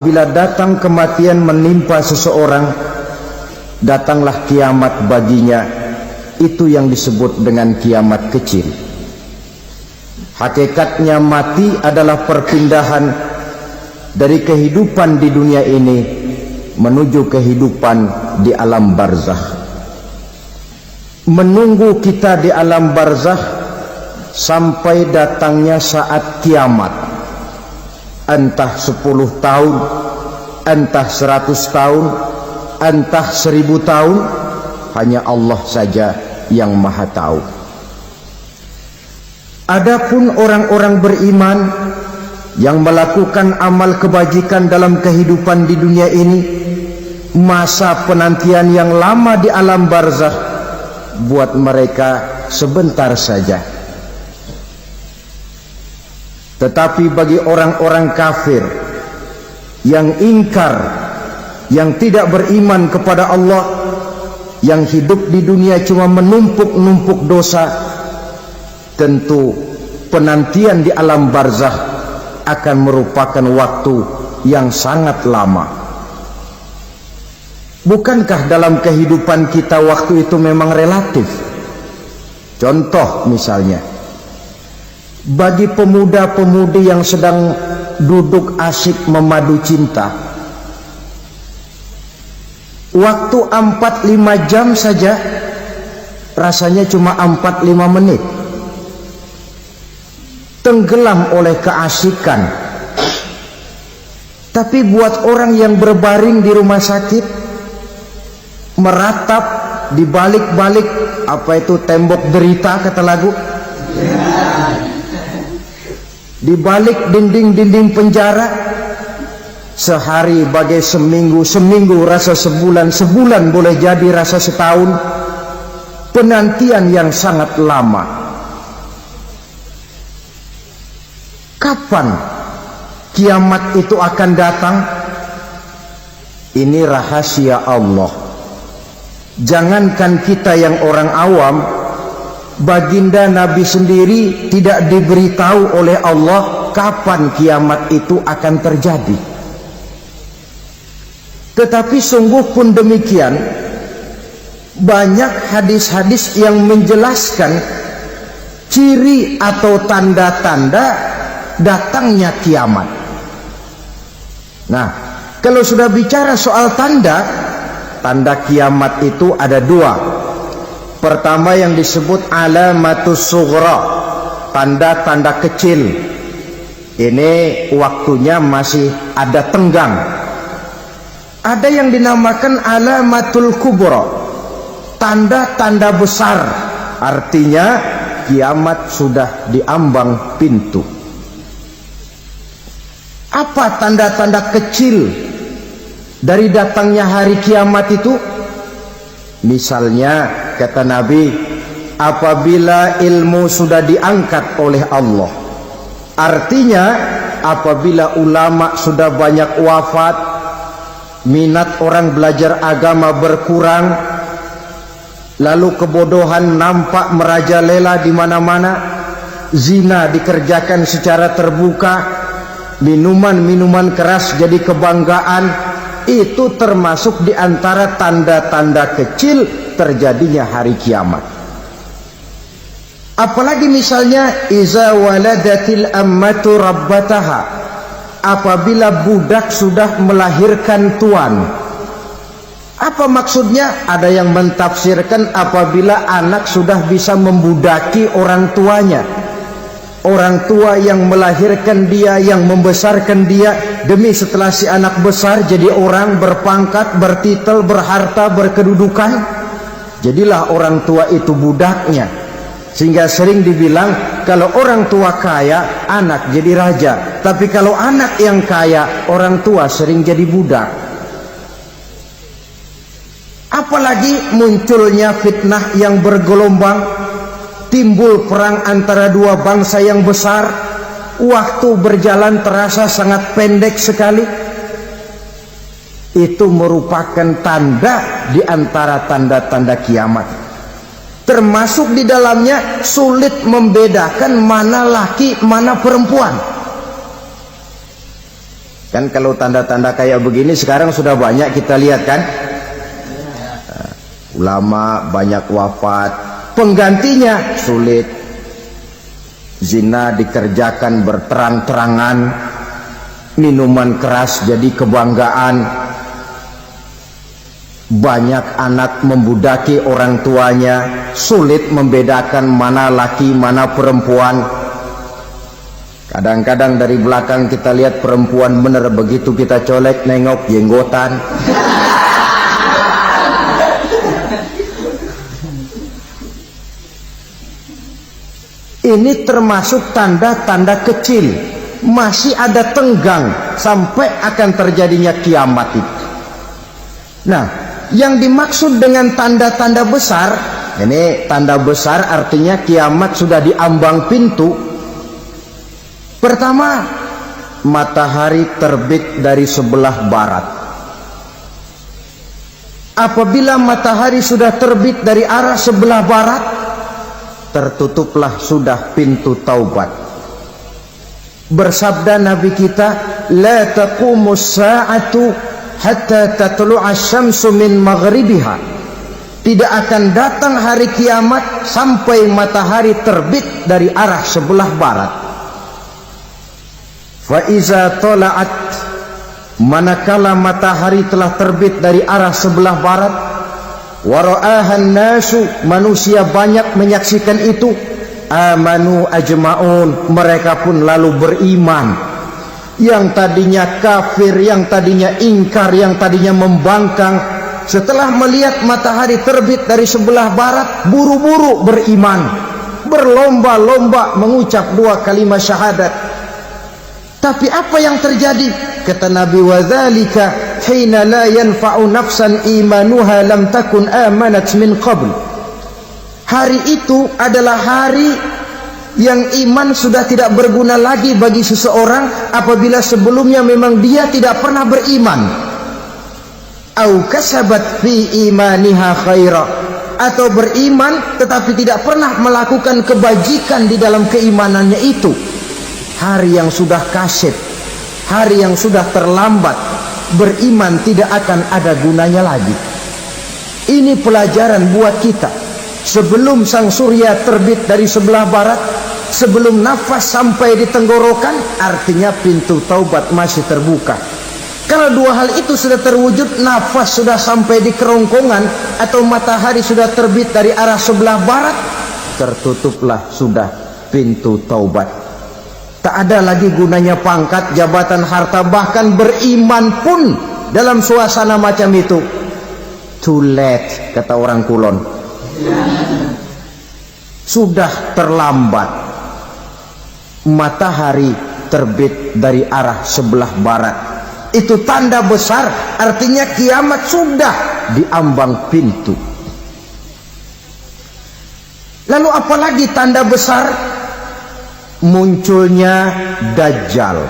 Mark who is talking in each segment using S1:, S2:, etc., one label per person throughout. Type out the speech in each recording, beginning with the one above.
S1: Bila datang kematian menimpa seseorang, datanglah kiamat baginya. Itu yang disebut dengan kiamat kecil. Hakikatnya mati adalah perpindahan dari kehidupan di dunia ini menuju kehidupan di alam barzakh. Menunggu kita di alam barzakh sampai datangnya saat kiamat. Entah 10 tahun, entah 100 tahun, entah 1000 tahun, hanya Allah saja yang maha tahu. Adapun orang-orang beriman yang melakukan amal kebajikan dalam kehidupan di dunia ini, masa penantian yang lama di alam barzakh buat mereka sebentar saja. Tetapi bagi orang-orang kafir yang ingkar, yang tidak beriman kepada Allah, yang hidup di dunia cuma menumpuk-numpuk dosa, tentu penantian di alam barzakh akan merupakan waktu yang sangat lama. Bukankah dalam kehidupan kita waktu itu memang relatif? Contoh misalnya, bagi pemuda-pemudi yang sedang duduk asyik memadu cinta, waktu 4-5 jam saja rasanya cuma 4-5 menit, tenggelam oleh keasikan. Tapi buat orang yang berbaring di rumah sakit, meratap di balik-balik apa itu tembok derita kata lagu, di balik dinding-dinding penjara, sehari bagai seminggu, seminggu rasa sebulan, sebulan boleh jadi rasa setahun. Penantian yang sangat lama. Kapan kiamat itu akan datang? Ini rahasia Allah. Jangankan kita yang orang awam, baginda Nabi sendiri tidak diberitahu oleh Allah kapan kiamat itu akan terjadi. Tetapi sungguh pun demikian, banyak hadis-hadis yang menjelaskan ciri atau tanda-tanda datangnya kiamat. Nah, kalau sudah bicara soal tanda kiamat itu ada dua. Pertama yang disebut alamatus sughra, tanda-tanda kecil. Ini waktunya masih ada tenggang. Ada yang dinamakan alamatul kubra, tanda-tanda besar. Artinya kiamat sudah diambang pintu. Apa tanda-tanda kecil dari datangnya hari kiamat itu? Misalnya kata Nabi, apabila ilmu sudah diangkat oleh Allah, artinya apabila ulama sudah banyak wafat, minat orang belajar agama berkurang, lalu kebodohan nampak merajalela di mana-mana, zina dikerjakan secara terbuka, minuman-minuman keras jadi kebanggaan. Itu termasuk di antara tanda-tanda kecil terjadinya hari kiamat. Apalagi misalnya iza waladatil ammatu rabbataha, apabila budak sudah melahirkan tuan. Apa maksudnya? Ada yang mentafsirkan apabila anak sudah bisa membudaki orang tuanya. Orang tua yang melahirkan dia, yang membesarkan dia, demi setelah si anak besar jadi orang berpangkat, bertitel, berharta, berkedudukan, jadilah orang tua itu budaknya. Sehingga sering dibilang kalau orang tua kaya, anak jadi raja. Tapi kalau anak yang kaya, orang tua sering jadi budak. Apalagi munculnya fitnah yang bergelombang, timbul perang antara dua bangsa yang besar, waktu berjalan terasa sangat pendek sekali. Itu merupakan tanda di antara tanda-tanda kiamat. Termasuk di dalamnya sulit membedakan mana laki, mana perempuan. Kan kalau tanda-tanda kayak begini sekarang sudah banyak kita lihat kan. Ulama banyak wafat, penggantinya sulit. Zina dikerjakan berterang-terangan, minuman keras jadi kebanggaan. Banyak anak membudaki orang tuanya, sulit membedakan mana laki mana perempuan. Kadang-kadang dari belakang kita lihat perempuan bener, begitu kita colek nengok jenggotan. Ini termasuk tanda-tanda kecil, masih ada tenggang sampai akan terjadinya kiamat itu. Nah, yang dimaksud dengan tanda-tanda besar, ini tanda besar artinya kiamat sudah di ambang pintu. Pertama, matahari terbit dari sebelah barat. Apabila matahari sudah terbit dari arah sebelah barat, tertutuplah sudah pintu taubat. Bersabda Nabi kita, la taqumus sa'atu hatta tatlu'a syamsu min maghribiha. Tidak akan datang hari kiamat sampai matahari terbit dari arah sebelah barat. Fa iza tala'at, manakala matahari telah terbit dari arah sebelah barat, wa ra'ahan nasu, manusia banyak menyaksikan itu, amanu ajma'un, mereka pun lalu beriman. Yang tadinya kafir, yang tadinya ingkar, yang tadinya membangkang, setelah melihat matahari terbit dari sebelah barat, buru-buru beriman, berlomba-lomba mengucap dua kalimat syahadat. Tapi apa yang terjadi? Kata Nabi, wadzalika hina la yanfa'u nafsan imanuha lam takun amanat min qabl. Hari itu adalah hari yang iman sudah tidak berguna lagi bagi seseorang apabila sebelumnya memang dia tidak pernah beriman. Au kasabat fi imaniha khaira, atau beriman tetapi tidak pernah melakukan kebajikan di dalam keimanannya itu. Hari yang sudah kaset, hari yang sudah terlambat, beriman tidak akan ada gunanya lagi. Ini pelajaran buat kita. Sebelum sang surya terbit dari sebelah barat, sebelum nafas sampai di tenggorokan, artinya pintu taubat masih terbuka. Kalau dua hal itu sudah terwujud, nafas sudah sampai di kerongkongan atau matahari sudah terbit dari arah sebelah barat, tertutuplah sudah pintu taubat. Tak ada lagi gunanya pangkat, jabatan, harta, bahkan beriman pun dalam suasana macam itu. Too late, kata orang Kulon. Sudah terlambat. Matahari terbit dari arah sebelah barat. Itu tanda besar, artinya kiamat sudah di ambang pintu. Lalu apalagi tanda besar? Munculnya Dajjal.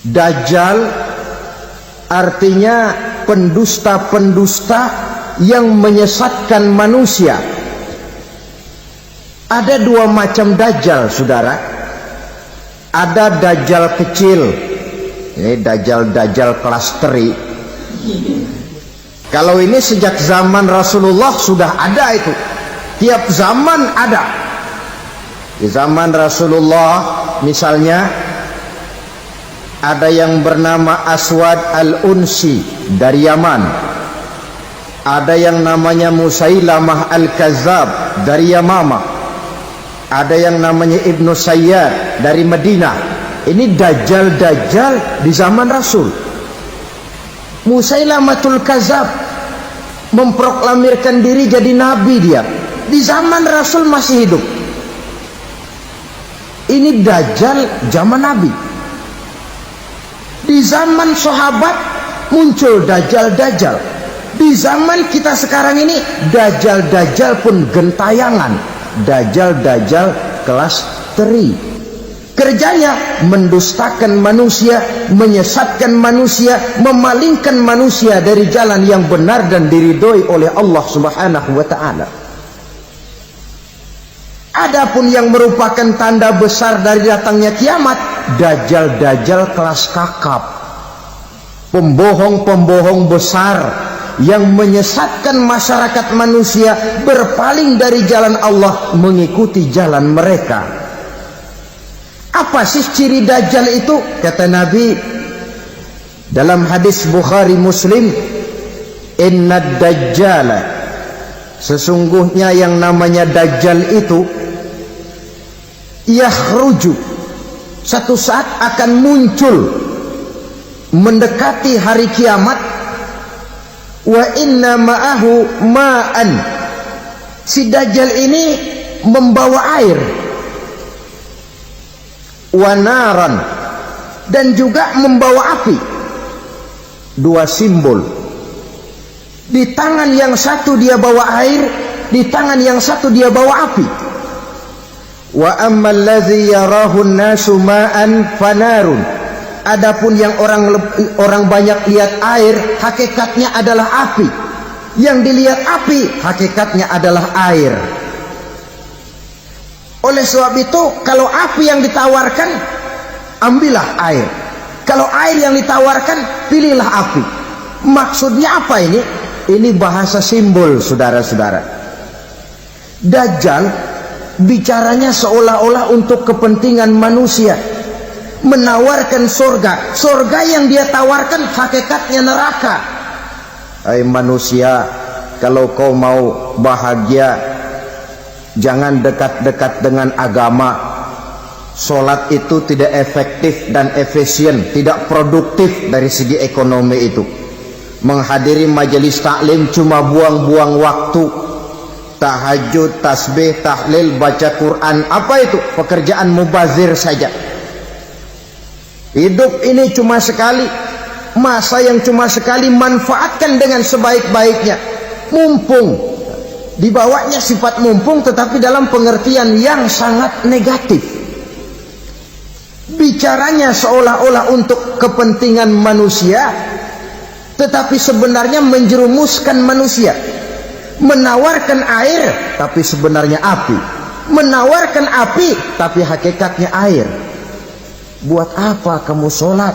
S1: Dajjal artinya pendusta-pendusta yang menyesatkan manusia. Ada dua macam Dajjal, saudara. Ada Dajjal kecil, ini Dajjal kelas teri. Kalau ini sejak zaman Rasulullah sudah ada itu. Tiap zaman ada. Di zaman Rasulullah misalnya ada yang bernama Aswad al-Unsi dari Yaman, ada yang namanya Musailamah al-Kazzab dari Yamama, ada yang namanya Ibnu Sayyad dari Madinah. Ini Dajjal-Dajjal di zaman Rasul. Musailamatul Kazzab memproklamirkan diri jadi nabi, dia di zaman Rasul masih hidup. Ini Dajjal zaman Nabi. Di zaman sahabat muncul Dajjal-Dajjal. Di zaman kita sekarang ini Dajjal-Dajjal pun gentayangan. Dajjal-Dajjal kelas teri. Kerjanya mendustakan manusia, menyesatkan manusia, memalingkan manusia dari jalan yang benar dan diridhoi oleh Allah Subhanahu wa ta'ala. Adapun yang merupakan tanda besar dari datangnya kiamat, dajjal-dajjal kelas kakap, pembohong-pembohong besar yang menyesatkan masyarakat manusia berpaling dari jalan Allah mengikuti jalan mereka. Apa sih ciri dajjal itu? Kata Nabi dalam hadis Bukhari Muslim, innad dajjala, sesungguhnya yang namanya dajjal itu yakhruju, satu saat akan muncul mendekati hari kiamat. Wa inna ma'ahu ma'an, si dajjal ini membawa air, wa naran, dan juga membawa api. Dua simbol, di tangan yang satu dia bawa air, di tangan yang satu dia bawa api. Wa ammal ladzi yarahu an-nasu ma'an fanarun, adapun yang orang banyak lihat air, hakikatnya adalah api. Yang dilihat api, hakikatnya adalah air. Oleh sebab itu, kalau api yang ditawarkan, ambillah air. Kalau air yang ditawarkan, pilihlah api. Maksudnya apa ini? Ini bahasa simbol, saudara-saudara. Dajjal bicaranya seolah-olah untuk kepentingan manusia, menawarkan surga. Surga yang dia tawarkan hakikatnya neraka. Hai manusia, kalau kau mau bahagia, jangan dekat-dekat dengan agama. Sholat itu tidak efektif dan efisien, tidak produktif dari segi ekonomi itu. Menghadiri majelis taklim cuma buang-buang waktu. Tahajud, tasbih, tahlil, baca Quran, apa itu? Pekerjaan mubazir saja. Hidup ini cuma sekali, masa yang cuma sekali, manfaatkan dengan sebaik-baiknya. Mumpung, dibawanya sifat mumpung tetapi dalam pengertian yang sangat negatif. Bicaranya seolah-olah untuk kepentingan manusia, tetapi sebenarnya menjerumuskan manusia. Menawarkan air, tapi sebenarnya api. Menawarkan api, tapi hakikatnya air. Buat apa kamu sholat?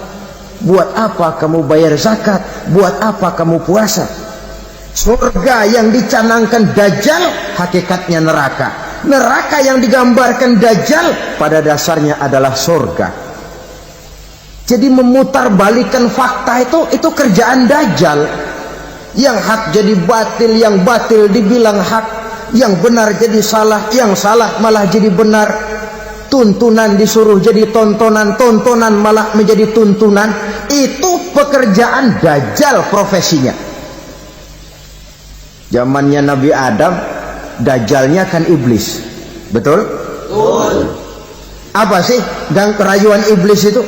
S1: Buat apa kamu bayar zakat? Buat apa kamu puasa? Surga yang dicanangkan Dajjal, hakikatnya neraka. Neraka yang digambarkan Dajjal, pada dasarnya adalah surga. Jadi memutarbalikkan fakta itu kerjaan Dajjal. Yang hak jadi batil, yang batil dibilang hak, yang benar jadi salah, yang salah malah jadi benar. Tuntunan disuruh jadi tontonan, tontonan malah menjadi tuntunan. Itu pekerjaan Dajjal profesinya. Zamannya Nabi Adam, Dajjalnya kan iblis. Betul? Betul. Apa sih gang kerayuan iblis itu?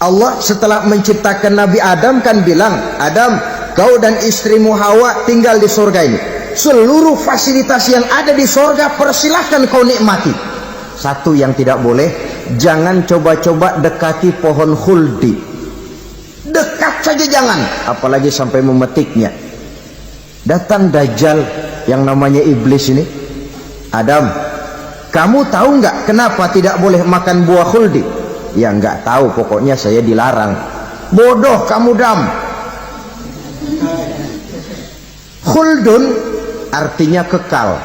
S1: Allah setelah menciptakan Nabi Adam kan bilang, Adam, kau dan istrimu Hawa tinggal di surga ini. Seluruh fasilitas yang ada di surga persilahkan kau nikmati. Satu yang tidak boleh, jangan coba-coba dekati pohon khuldi. Dekat saja jangan, apalagi sampai memetiknya. Datang Dajjal yang namanya iblis ini. Adam, kamu tahu nggak kenapa tidak boleh makan buah khuldi? Ya nggak tahu, pokoknya saya dilarang. Bodoh kamu Dam. Khuldun artinya kekal.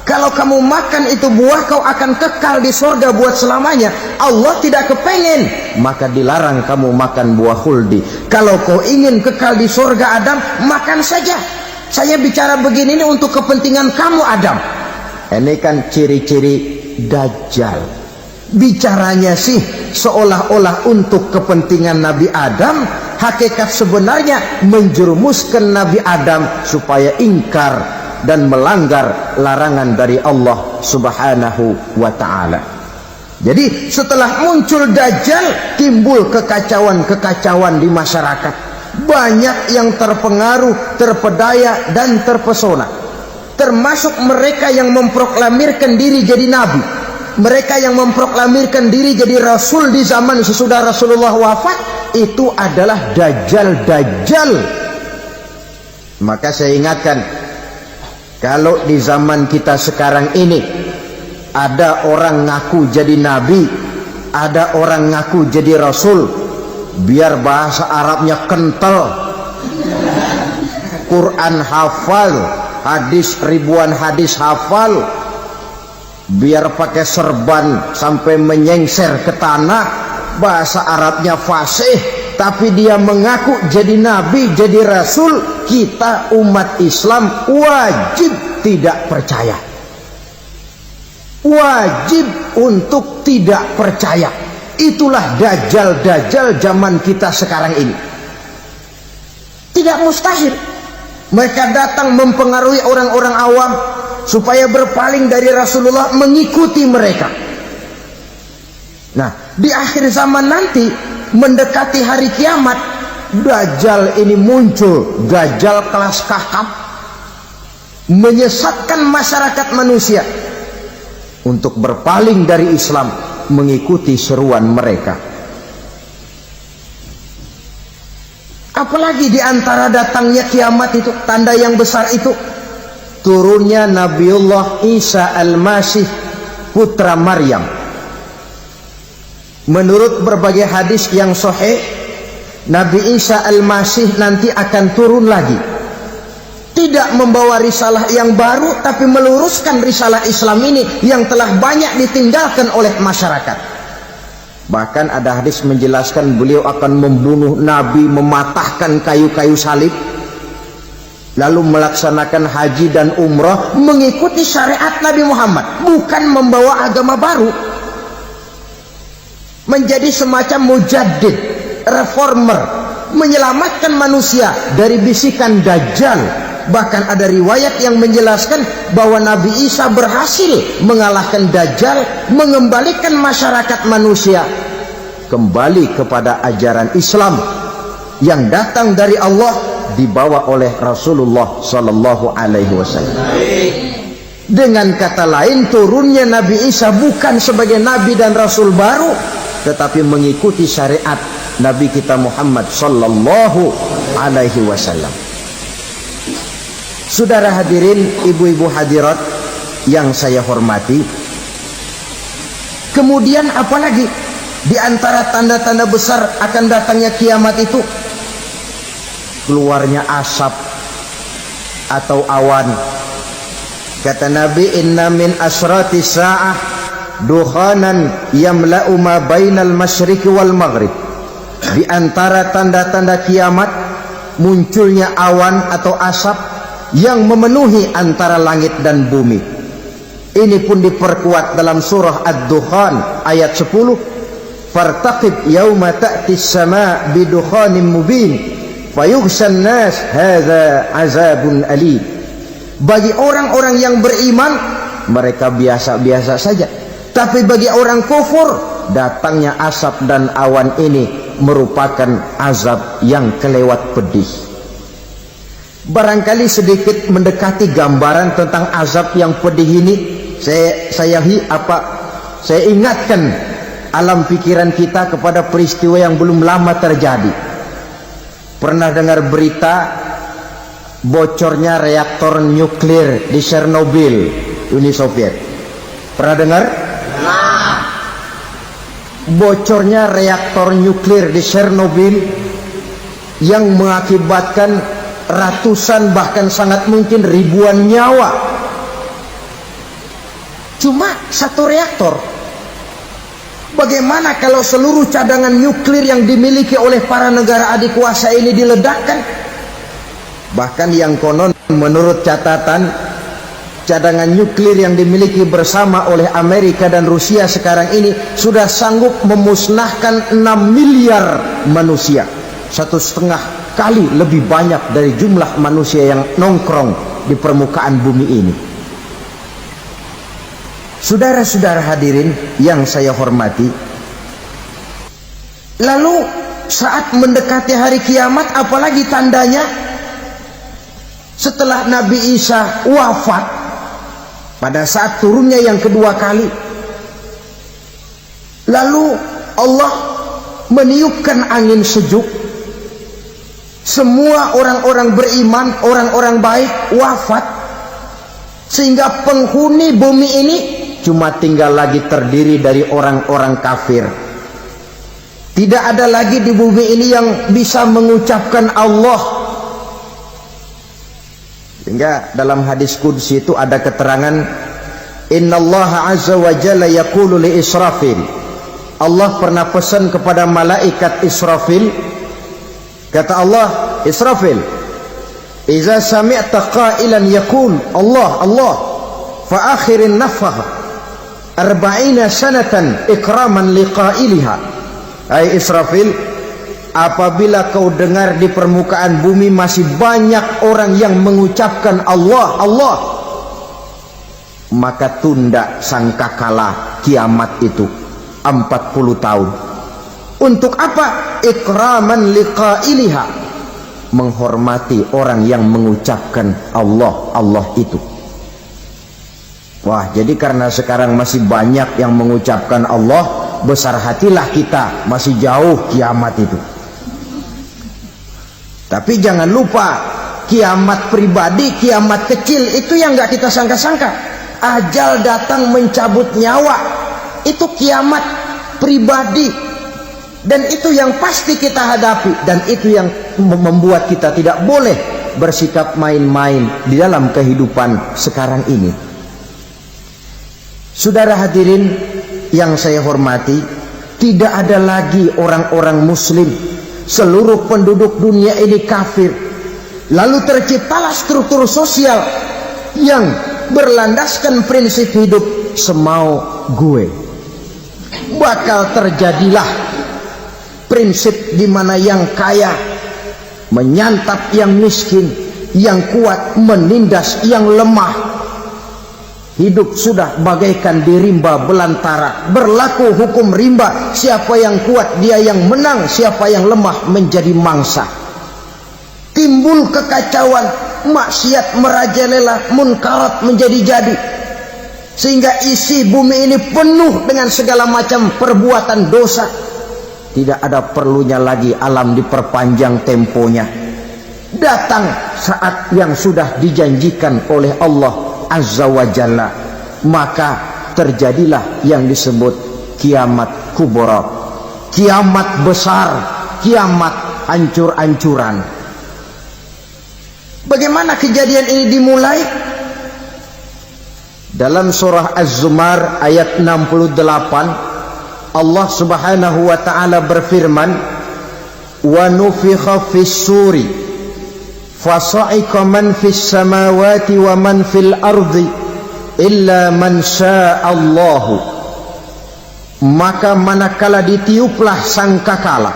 S1: Kalau kamu makan itu buah, kau akan kekal di surga buat selamanya. Allah tidak kepengen, maka dilarang kamu makan buah khuldi. Kalau kau ingin kekal di surga Adam, makan saja. Saya bicara begini ini untuk kepentingan kamu Adam. Ini kan ciri-ciri Dajjal. Bicaranya sih seolah-olah untuk kepentingan Nabi Adam, hakikat sebenarnya menjerumuskan Nabi Adam supaya ingkar dan melanggar larangan dari Allah Subhanahu wa ta'ala. Jadi setelah muncul Dajjal, timbul kekacauan-kekacauan di masyarakat. Banyak yang terpengaruh, terpedaya dan terpesona, termasuk mereka yang memproklamirkan diri jadi nabi, mereka yang memproklamirkan diri jadi rasul di zaman sesudah Rasulullah wafat. Itu adalah Dajjal-Dajjal. Maka saya ingatkan, kalau di zaman kita sekarang ini ada orang ngaku jadi nabi, ada orang ngaku jadi rasul biar bahasa Arabnya kental, Quran hafal, hadis ribuan hadis hafal, biar pakai serban sampai menyengser ke tanah, bahasa Arabnya fasih, tapi dia mengaku jadi nabi, jadi rasul. Kita umat Islam wajib tidak percaya, wajib untuk tidak percaya. Itulah dajjal-dajjal zaman kita sekarang ini. Tidak mustahil mereka datang mempengaruhi orang-orang awam supaya berpaling dari Rasulullah, mengikuti mereka. Nah, di akhir zaman nanti mendekati hari kiamat, dajjal ini muncul, dajjal kelas kakap, menyesatkan masyarakat manusia untuk berpaling dari Islam, mengikuti seruan mereka. Apalagi di antara datangnya kiamat itu, tanda yang besar itu, turunnya Nabiullah Isa al-Masih, putra Maryam. Menurut berbagai hadis yang sahih, Nabi Isa al-Masih nanti akan turun lagi, tidak membawa risalah yang baru, tapi meluruskan risalah Islam ini yang telah banyak ditinggalkan oleh masyarakat. Bahkan ada hadis menjelaskan beliau akan membunuh Nabi, mematahkan kayu-kayu salib, lalu melaksanakan haji dan umrah mengikuti syariat Nabi Muhammad, bukan membawa agama baru, menjadi semacam mujaddid, reformer, menyelamatkan manusia dari bisikan dajjal. Bahkan ada riwayat yang menjelaskan bahwa Nabi Isa berhasil mengalahkan dajjal, mengembalikan masyarakat manusia kembali kepada ajaran Islam yang datang dari Allah, dibawa oleh Rasulullah sallallahu alaihi wasallam. Dengan kata lain, turunnya Nabi Isa bukan sebagai nabi dan rasul baru, tetapi mengikuti syariat Nabi kita Muhammad sallallahu alaihi wasallam. Saudara hadirin, ibu-ibu hadirat yang saya hormati, kemudian apalagi di antara tanda-tanda besar akan datangnya kiamat itu? Keluarnya asap atau awan. Kata Nabi, inna min asrati sa'ah dukhanan yamla'u ma bainal masyriqi wal maghrib. Di antara tanda-tanda kiamat, munculnya awan atau asap yang memenuhi antara langit dan bumi. Ini pun diperkuat dalam surah Ad-Dukhan ayat 10. Fartaqib yauma ta'ti as-sama' bidukhanin mubin fayughshan nas hadza azabun alim. Bagi orang-orang yang beriman, mereka biasa-biasa saja. Tapi bagi orang kufur, datangnya asap dan awan ini merupakan azab yang kelewat pedih. Barangkali sedikit mendekati gambaran tentang azab yang pedih ini, saya ingatkan alam pikiran kita kepada peristiwa yang belum lama terjadi. Pernah dengar berita bocornya reaktor nuklir di Chernobyl, Uni Soviet? Pernah dengar? Bocornya reaktor nuklir di Chernobyl yang mengakibatkan ratusan, bahkan sangat mungkin ribuan nyawa. Cuma satu reaktor. Bagaimana kalau seluruh cadangan nuklir yang dimiliki oleh para negara adik kuasa ini diledakkan? Bahkan yang konon menurut catatan, cadangan nuklir yang dimiliki bersama oleh Amerika dan Rusia sekarang ini sudah sanggup memusnahkan 6 miliar manusia, 1,5 kali lebih banyak dari jumlah manusia yang nongkrong di permukaan bumi ini. Saudara-saudara hadirin yang saya hormati, lalu saat mendekati hari kiamat, apalagi tandanya? Setelah Nabi Isa wafat, pada saat turunnya yang kedua kali, lalu Allah meniupkan angin sejuk. Semua orang-orang beriman, orang-orang baik wafat, sehingga penghuni bumi ini cuma tinggal lagi terdiri dari orang-orang kafir. Tidak ada lagi di bumi ini yang bisa mengucapkan Allah. Sehingga dalam hadis qudsi itu ada keterangan, innallaha azza wa jalla yaqulu li Israfil. Allah pernah pesan kepada malaikat Israfil. Kata Allah, Israfil, iza sami'ta qailan yaqul Allah Allah fa akhirin nafah 40 sanatan ikraman liqailiha. Hai Israfil, apabila kau dengar di permukaan bumi masih banyak orang yang mengucapkan Allah Allah, maka tunda sangkakala kiamat itu 40 tahun. Untuk apa? Ikraman liqailiha, menghormati orang yang mengucapkan Allah Allah itu. Wah, jadi karena sekarang masih banyak yang mengucapkan Allah, besar hatilah kita, masih jauh kiamat itu. Tapi jangan lupa, kiamat pribadi, kiamat kecil itu yang nggak kita sangka-sangka. Ajal datang mencabut nyawa, itu kiamat pribadi, dan itu yang pasti kita hadapi, dan itu yang membuat kita tidak boleh bersikap main-main di dalam kehidupan sekarang ini. Saudara hadirin yang saya hormati, tidak ada lagi orang-orang muslim. Seluruh penduduk dunia ini kafir. Lalu terciptalah struktur sosial yang berlandaskan prinsip hidup semau gue. Bakal terjadilah prinsip di mana yang kaya menyantap yang miskin, yang kuat menindas yang lemah. Hidup sudah bagaikan di rimba belantara, berlaku hukum rimba. Siapa yang kuat dia yang menang, siapa yang lemah menjadi mangsa. Timbul kekacauan, maksiat merajalela, munkarat menjadi-jadi, sehingga isi bumi ini penuh dengan segala macam perbuatan dosa. Tidak ada perlunya lagi alam diperpanjang temponya. Datang saat yang sudah dijanjikan oleh Allah Azza wa Jalla, maka terjadilah yang disebut kiamat kubra, kiamat besar, kiamat hancur-hancuran. Bagaimana kejadian ini dimulai? Dalam surah Az-Zumar ayat 68, Allah Subhanahu wa taala berfirman, wa nufikha fis-suri fasa'iqa man fis samawati wa man fil ardi illa man sya'allahu. Maka manakala ditiuplah sangkakala,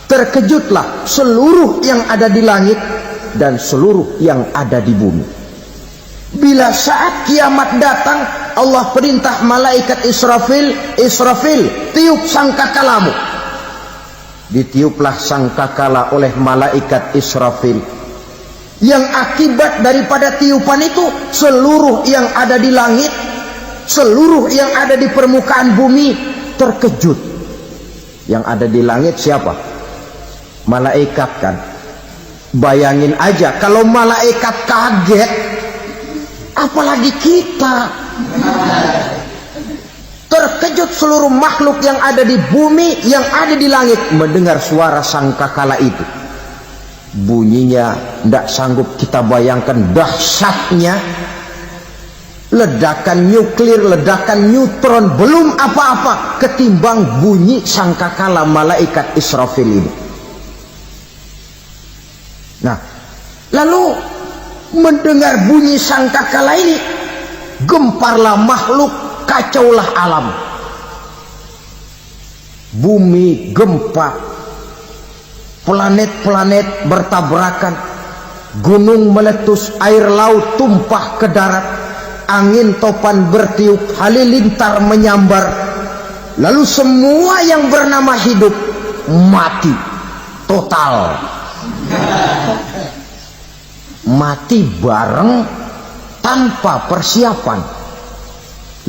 S1: terkejutlah seluruh yang ada di langit dan seluruh yang ada di bumi. Bila saat kiamat datang, Allah perintah malaikat Israfil, Israfil, tiup sangkakalamu. Ditiuplah sangkakala oleh malaikat Israfil. Yang akibat daripada tiupan itu, seluruh yang ada di langit, seluruh yang ada di permukaan bumi terkejut. Yang ada di langit siapa? Malaikat kan. Bayangin aja kalau malaikat kaget, apalagi kita. Terkejut seluruh makhluk yang ada di bumi, yang ada di langit mendengar suara sangkakala itu. Bunyinya tidak sanggup kita bayangkan dahsyatnya. Ledakan nuklir, ledakan neutron, belum apa-apa ketimbang bunyi sangkakala malaikat Israfil ini. Nah, lalu mendengar bunyi sangkakala ini, gemparlah makhluk, kacaulah alam. Bumi gempa, planet-planet bertabrakan, gunung meletus, air laut tumpah ke darat, angin topan bertiup, halilintar menyambar. Lalu semua yang bernama hidup mati total. Mati bareng tanpa persiapan.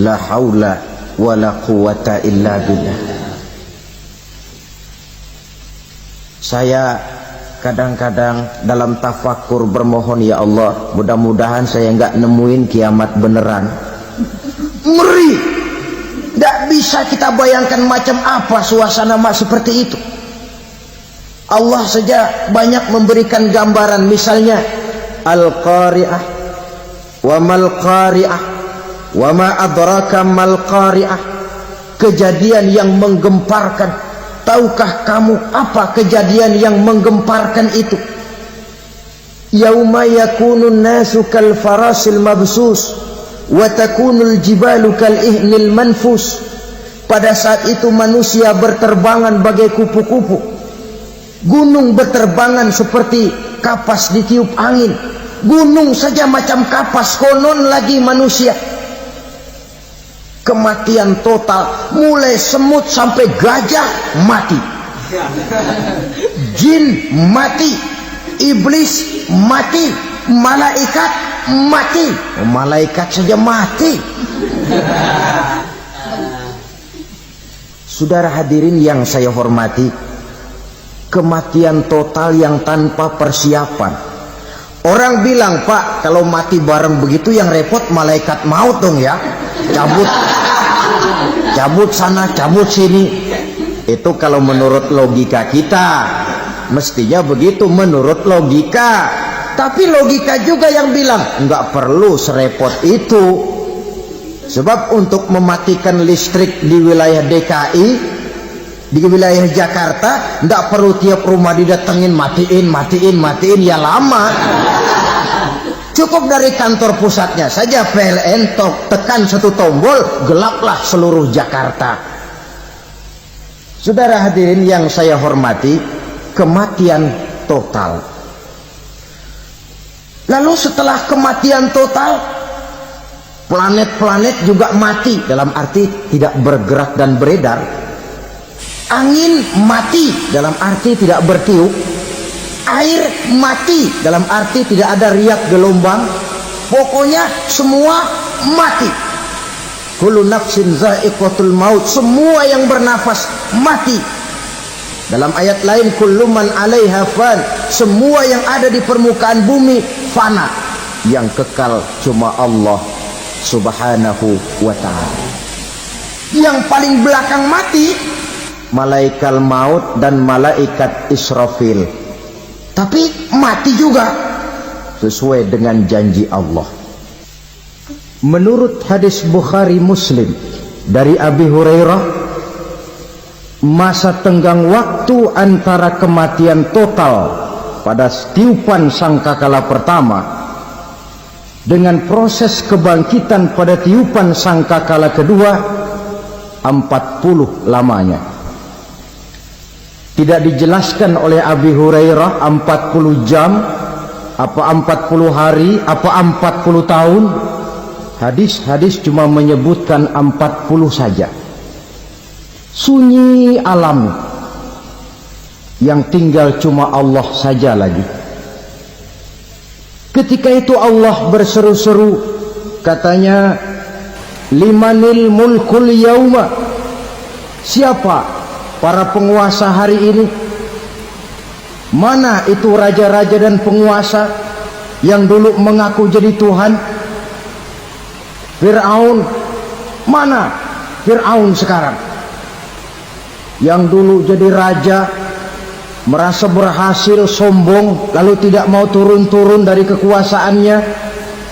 S1: La haula wala quwata illa billah. Saya kadang-kadang dalam tafakur bermohon, ya Allah, mudah-mudahan saya nggak nemuin kiamat beneran. Ngeri. Tidak bisa kita bayangkan macam apa suasana seperti itu. Allah saja banyak memberikan gambaran, misalnya Al-Qari'ah, wa mal qari'ah, wa ma adraka mal qari'ah. Kejadian yang menggemparkan. Tahukah kamu apa kejadian yang menggemparkan itu? Yauma yakunun nasu kal farasil mabsus wa takunul jibalu kal ihnil manfus. Pada saat itu manusia berterbangan bagai kupu-kupu, gunung berterbangan seperti kapas ditiup angin. Gunung saja macam kapas, konon lagi manusia. Kematian total, mulai semut sampai gajah mati, jin mati, iblis mati, malaikat mati. Malaikat saja mati. Saudara hadirin yang saya hormati, kematian total yang tanpa persiapan. Orang bilang, Pak, kalau mati bareng begitu yang repot malaikat maut dong ya. Cabut sana, cabut sini. Itu kalau menurut logika kita. Mestinya begitu menurut logika. Tapi logika juga yang bilang nggak perlu serepot itu. Sebab untuk mematikan listrik di wilayah DKI, di wilayah Jakarta, nggak perlu tiap rumah didatengin matiin ya lama. Cukup dari kantor pusatnya saja PLN tekan satu tombol, gelaplah seluruh Jakarta. Saudara hadirin yang saya hormati, kematian total. Lalu setelah kematian total, planet-planet juga mati, dalam arti tidak bergerak dan beredar. Angin mati, dalam arti tidak bertiup. Air mati, dalam arti tidak ada riak gelombang. Pokoknya semua mati. Kullu nafsin za'iqatul maut. Semua yang bernafas mati. Dalam ayat lain, kullu man 'alaiha fan. Semua yang ada di permukaan bumi fana. Yang kekal cuma Allah Subhanahu wa ta'ala. Yang paling belakang mati malaikat maut dan malaikat Israfil. Tapi mati juga sesuai dengan janji Allah. Menurut hadis Bukhari Muslim dari Abi Hurairah, masa tenggang waktu antara kematian total pada tiupan sangkakala pertama dengan proses kebangkitan pada tiupan sangkakala kedua 40 lamanya. Tidak dijelaskan oleh Abi Hurairah 40 jam, apa 40 hari, apa 40 tahun. Hadis-hadis cuma menyebutkan 40 saja. Sunyi alam, yang tinggal cuma Allah saja lagi. Ketika itu Allah berseru-seru, katanya, limanil mulkul yauma. Siapa para penguasa hari ini? Mana itu raja-raja dan penguasa yang dulu mengaku jadi Tuhan? Fir'aun. Mana Fir'aun sekarang? Yang dulu jadi raja, merasa berhasil, sombong, lalu tidak mau turun-turun dari kekuasaannya,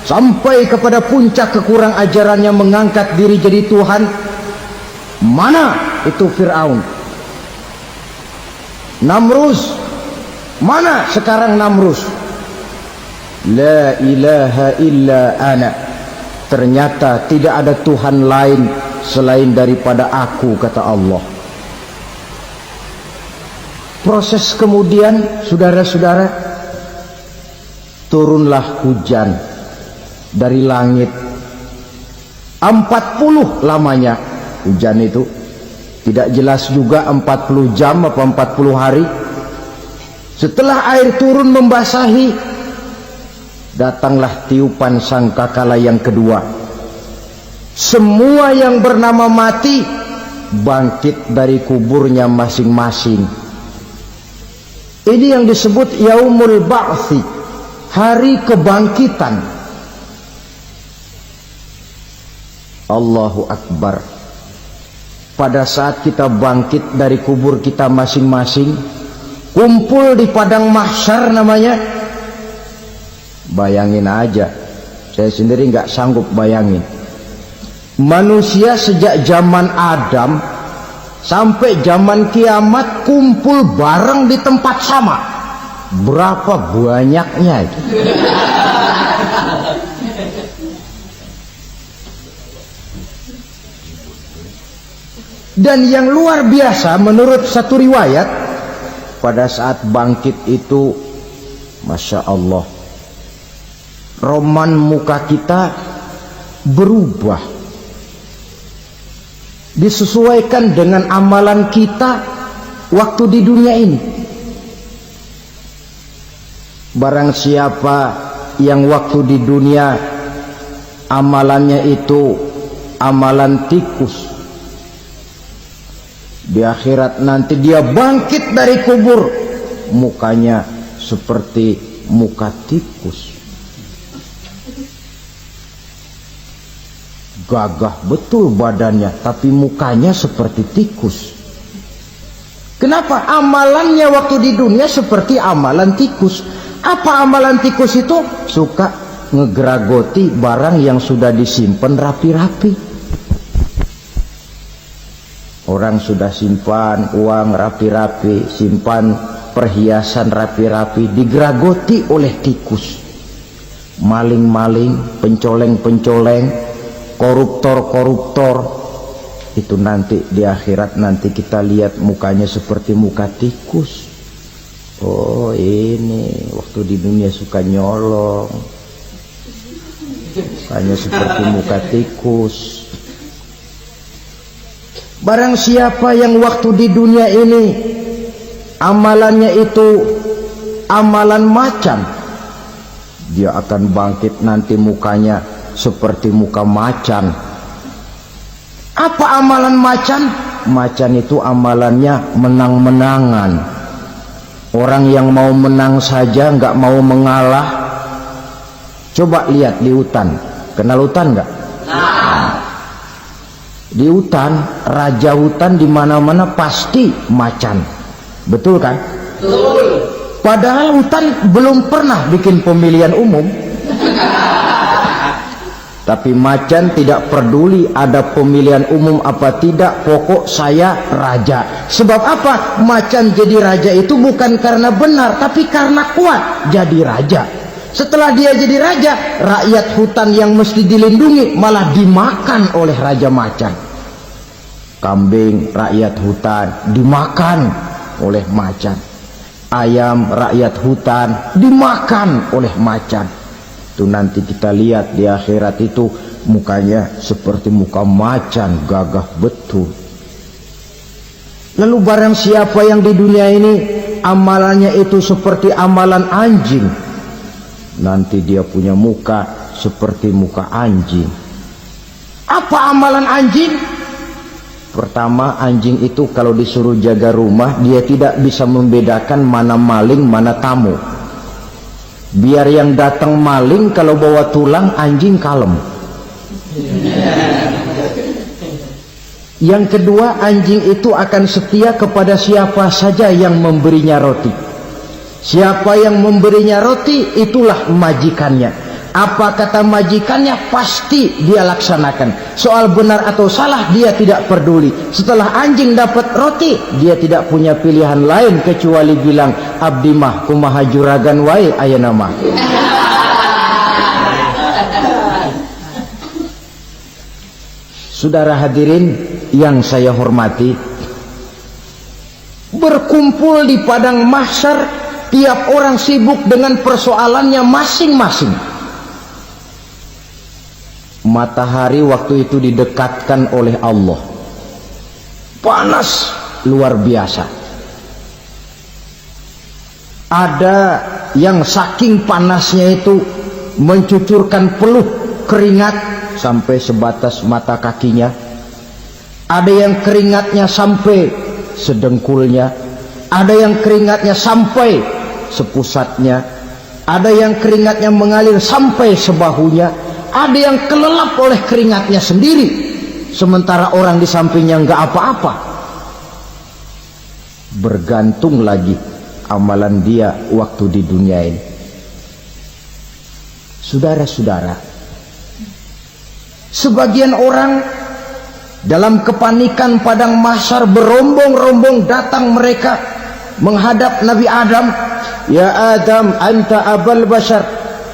S1: sampai kepada puncak kekurang ajarannya mengangkat diri jadi Tuhan. Mana itu Fir'aun? Namrus. Mana sekarang Namrus? La ilaha illa ana. Ternyata tidak ada Tuhan lain selain daripada aku, kata Allah. Proses kemudian, saudara-saudara, turunlah hujan dari langit. 40 lamanya hujan itu. Tidak jelas juga 40 jam apa 40 hari. Setelah air turun membasahi, datanglah tiupan sangkakala yang kedua. Semua yang bernama mati bangkit dari kuburnya masing-masing. Ini yang disebut Yaumul Ba'thi, hari kebangkitan. Allahu Akbar. pada saat kita bangkit dari kubur kita masing-masing, kumpul di padang mahsyar namanya. Bayangin aja, saya sendiri nggak sanggup bayangin. Manusia sejak zaman Adam sampai zaman kiamat kumpul bareng di tempat sama. Berapa banyaknya itu? Dan yang luar biasa menurut satu riwayat, pada saat bangkit itu, Masya Allah, roman muka kita berubah, disesuaikan dengan amalan kita waktu di dunia ini. Barang siapa yang waktu di dunia amalannya itu amalan tikus, di akhirat nanti dia bangkit dari kubur, mukanya seperti muka tikus. Gagah betul badannya, tapi mukanya seperti tikus. Kenapa? Amalannya waktu di dunia seperti amalan tikus. Apa amalan tikus itu? Suka ngegeragoti barang yang sudah disimpan rapi-rapi. Orang sudah simpan uang rapi-rapi, simpan perhiasan rapi-rapi, digeragoti oleh tikus. Maling-maling, pencoleng-pencoleng, koruptor-koruptor, itu nanti di akhirat nanti kita lihat mukanya seperti muka tikus. Oh, ini waktu di dunia suka nyolong, mukanya seperti muka tikus. Barang siapa yang waktu di dunia ini amalannya itu amalan macan, dia akan bangkit nanti mukanya seperti muka macan. Apa amalan macan? Macan itu amalannya menang-menangan. Orang yang mau menang saja nggak mau mengalah. Coba lihat di hutan, kenal hutan nggak? Di hutan, raja hutan di mana-mana pasti macan, betul kan? Betul. Padahal hutan belum pernah bikin pemilihan umum. Tapi macan tidak peduli ada pemilihan umum apa tidak, pokok saya raja. Sebab apa? Macan jadi raja itu bukan karena benar, tapi karena kuat jadi raja. Setelah dia jadi raja, rakyat hutan yang mesti dilindungi malah dimakan oleh raja macan. Kambing rakyat hutan dimakan oleh macan. Ayam rakyat hutan dimakan oleh macan. Itu nanti kita lihat di akhirat itu mukanya seperti muka macan, gagah betul. Lalu barang siapa yang di dunia ini amalannya itu seperti amalan anjing, nanti dia punya muka seperti muka anjing. Apa amalan anjing? Pertama, anjing itu kalau disuruh jaga rumah, dia tidak bisa membedakan mana maling mana tamu. Biar yang datang maling kalau bawa tulang, anjing kalem. Yang kedua, anjing itu akan setia kepada siapa saja yang memberinya roti. Siapa yang memberinya roti, itulah majikannya. Apa kata majikannya, pasti dia laksanakan. Soal benar atau salah dia tidak peduli. Setelah anjing dapat roti, dia tidak punya pilihan lain kecuali bilang, abdi mah kumaha juragan wae ayeuna mah. Saudara hadirin yang saya hormati, berkumpul di padang mahsyar, tiap orang sibuk dengan persoalannya masing-masing. Matahari waktu itu didekatkan oleh Allah, panas luar biasa. Ada yang saking panasnya itu mencucurkan peluh keringat sampai sebatas mata kakinya. Ada yang keringatnya sampai sedengkulnya, ada yang keringatnya sampai sepusatnya, ada yang keringatnya mengalir sampai sebahunya, ada yang kelelap oleh keringatnya sendiri. sementara orang di sampingnya nggak apa-apa. Bergantung lagi amalan dia waktu di dunia ini. Saudara-saudara, sebagian orang dalam kepanikan padang mahsyar berombong-rombong datang mereka menghadap Nabi Adam. Ya Adam, anta abal bashar.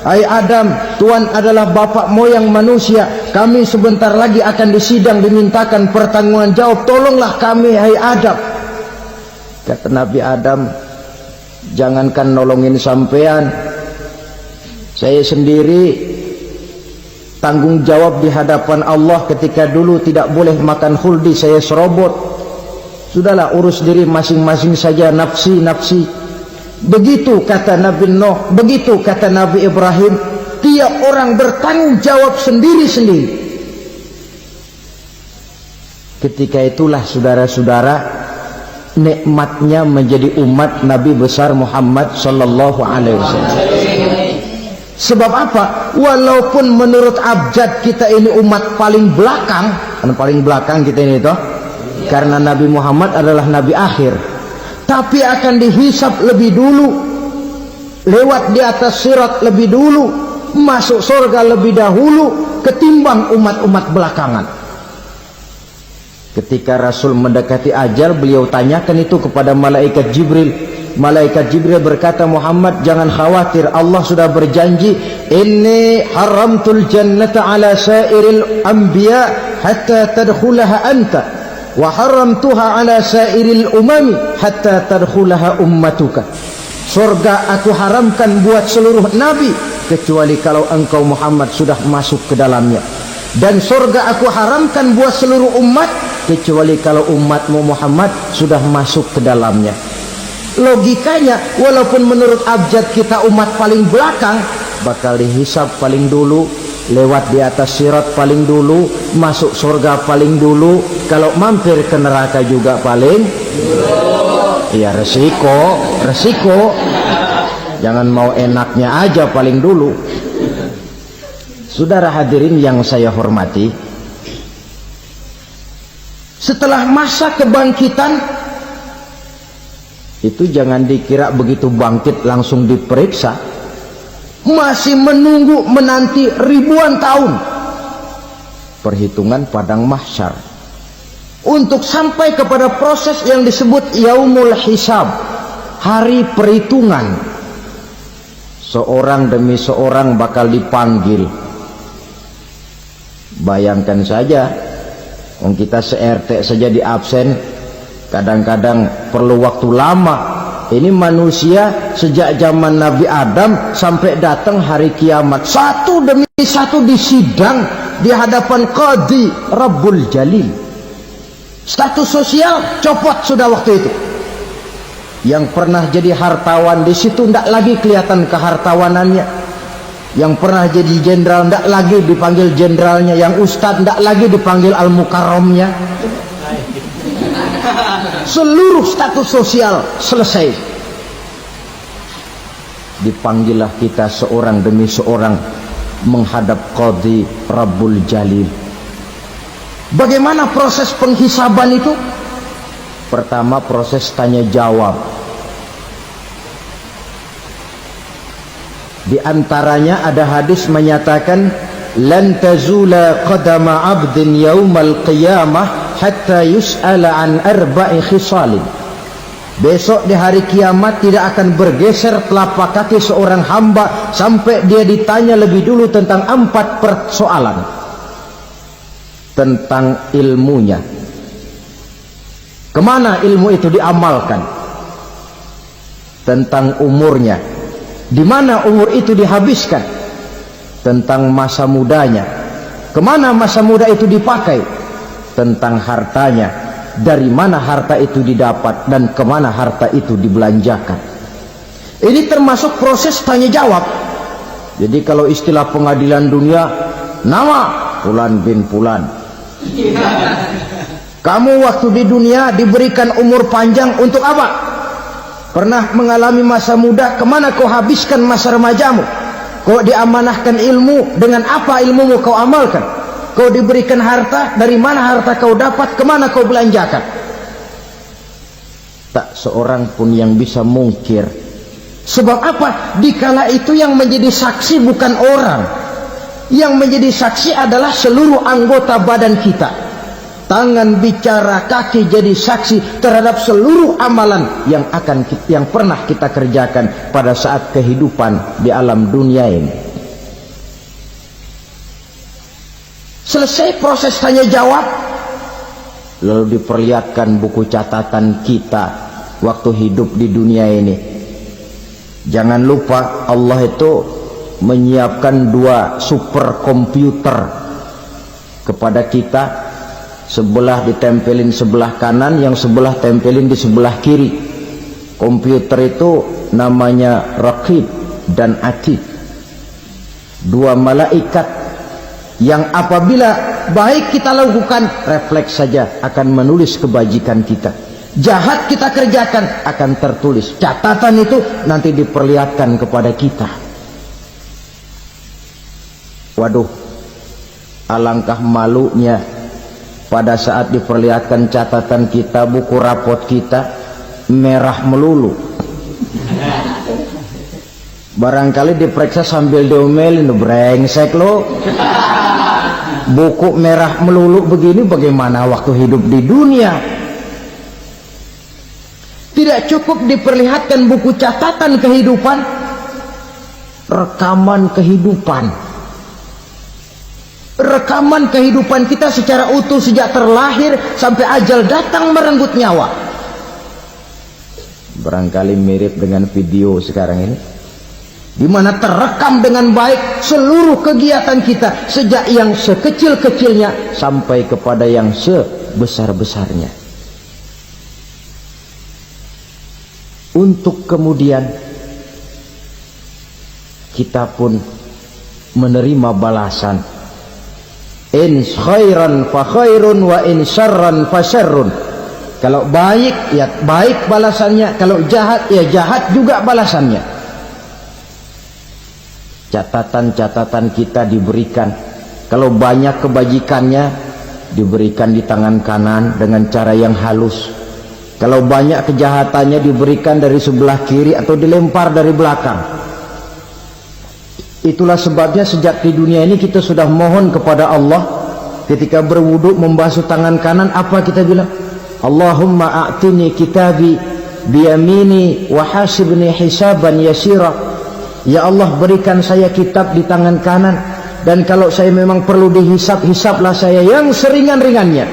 S1: Hai Adam, Tuhan adalah bapak moyang manusia. Kami sebentar lagi akan disidang, dimintakan pertanggungan jawab. Tolonglah kami, hai Adam. Kata Nabi Adam, jangankan nolongin sampean, saya sendiri tanggung jawab di hadapan Allah. Ketika dulu tidak boleh makan khuldi, saya serobot. Sudahlah, urus diri masing-masing saja, nafsi. Begitu kata Nabi Nuh, begitu kata Nabi Ibrahim. Tiap orang bertanggung jawab sendiri-sendiri. Ketika itulah saudara-saudara, nikmatnya menjadi umat Nabi besar Muhammad sallallahu alaihi wasallam. Sebab apa? Walaupun menurut abjad kita ini umat paling belakang, kan paling belakang kita ini toh, karena Nabi Muhammad adalah nabi akhir, tapi akan dihisab lebih dulu, lewat di atas sirat lebih dulu, masuk surga lebih dahulu ketimbang umat-umat belakangan. Ketika Rasul mendekati ajal, beliau tanyakan itu kepada malaikat Jibril. Malaikat Jibril berkata, Muhammad jangan khawatir, Allah sudah berjanji, inni haramtul jannata ala sairil anbiya hatta tadkhulaha anta, wa haramtuha ala sairil umami hatta tadkhulaha ummatuka. Surga aku haramkan buat seluruh nabi kecuali kalau engkau Muhammad sudah masuk ke dalamnya, dan surga aku haramkan buat seluruh umat kecuali kalau umatmu Muhammad sudah masuk ke dalamnya. Logikanya, walaupun menurut abjad kita umat paling belakang, bakal dihisab paling dulu, lewat di atas sirat paling dulu, masuk surga paling dulu, kalau mampir ke neraka juga paling dulu. Ya resiko. Jangan mau enaknya aja paling dulu. Saudara hadirin yang saya hormati, setelah masa kebangkitan itu jangan dikira begitu bangkit langsung diperiksa. Masih menunggu, menanti ribuan tahun perhitungan padang mahsyar untuk sampai kepada proses yang disebut yaumul hisab, hari perhitungan. Seorang demi seorang bakal dipanggil. Bayangkan saja, kita se-RT saja di absen, kadang-kadang perlu waktu lama. Ini manusia sejak zaman Nabi Adam sampai datang hari kiamat, satu demi satu disidang di hadapan Qadhi Rabbul Jalil. Status sosial copot sudah waktu itu. Yang pernah jadi hartawan di situ tidak lagi kelihatan kehartawanannya. Yang pernah jadi jenderal tidak lagi dipanggil jenderalnya. Yang ustadz tidak lagi dipanggil al-mukarramnya. Seluruh status sosial selesai. Dipanggillah kita seorang demi seorang menghadap Qadhi Rabbul Jalil. Bagaimana proses penghisaban itu? Pertama, proses tanya jawab. Di antaranya ada hadis menyatakan, lan tazula qadama 'abdin yaumal qiyamah hatta yus'ala an arba'i khisalin. Besok di hari kiamat tidak akan bergeser telapak kaki seorang hamba sampai dia ditanya lebih dulu tentang 4 persoalan. Tentang ilmunya, kemana ilmu itu diamalkan. Tentang umurnya, di mana umur itu dihabiskan. Tentang masa mudanya, kemana masa muda itu dipakai. Tentang hartanya, dari mana harta itu didapat dan kemana harta itu dibelanjakan. Ini termasuk proses tanya jawab. Jadi kalau istilah pengadilan dunia, nama Fulan bin Fulan. Kamu waktu di dunia diberikan umur panjang untuk apa? Pernah mengalami masa muda, kemana kau habiskan masa remajamu? Kau diamanahkan ilmu, dengan apa ilmumu kau amalkan? Kau diberikan harta, dari mana harta kau dapat, kemana kau belanjakan? Tak seorang pun yang bisa mungkir. Sebab apa? Dikala itu yang menjadi saksi bukan orang. Yang menjadi saksi adalah seluruh anggota badan kita. Tangan bicara, kaki jadi saksi terhadap seluruh amalan yang pernah kita kerjakan pada saat kehidupan di alam dunia ini. Selesai proses tanya jawab, lalu diperlihatkan buku catatan kita waktu hidup di dunia ini. Jangan lupa Allah itu menyiapkan 2 superkomputer kepada kita. Sebelah ditempelin sebelah kanan, yang sebelah tempelin di sebelah kiri. Komputer itu namanya Raqib dan Atid, 2 malaikat yang apabila baik kita lakukan, refleks saja akan menulis kebajikan kita. Jahat kita kerjakan, akan tertulis. Catatan itu nanti diperlihatkan kepada kita. Waduh, alangkah malunya pada saat diperlihatkan catatan kita, buku rapot kita merah melulu. Barangkali diperiksa sambil diomelin, brengsek lo. Buku merah melulu begini, bagaimana waktu hidup di dunia? Tidak cukup diperlihatkan buku catatan kehidupan, rekaman kehidupan. Rekaman kehidupan kita secara utuh sejak terlahir sampai ajal datang merenggut nyawa. Barangkali mirip dengan video sekarang ini, di mana terekam dengan baik seluruh kegiatan kita, sejak yang sekecil-kecilnya sampai kepada yang sebesar-besarnya. Untuk kemudian kita pun menerima balasan. In khairan fa khairun wa in syarran fa syarrun. Kalau baik ya baik balasannya, kalau jahat ya jahat juga balasannya. Catatan-catatan kita diberikan. Kalau banyak kebajikannya diberikan di tangan kanan dengan cara yang halus. Kalau banyak kejahatannya diberikan dari sebelah kiri atau dilempar dari belakang. Itulah sebabnya sejak di dunia ini kita sudah mohon kepada Allah. Ketika berwudu membasuh tangan kanan, apa kita bilang? Allahumma a'tini kitabi biyamini wa hasibni hisaban yasira. Ya Allah, berikan saya kitab di tangan kanan, dan kalau saya memang perlu dihisab, hisablah saya yang seringan-ringannya.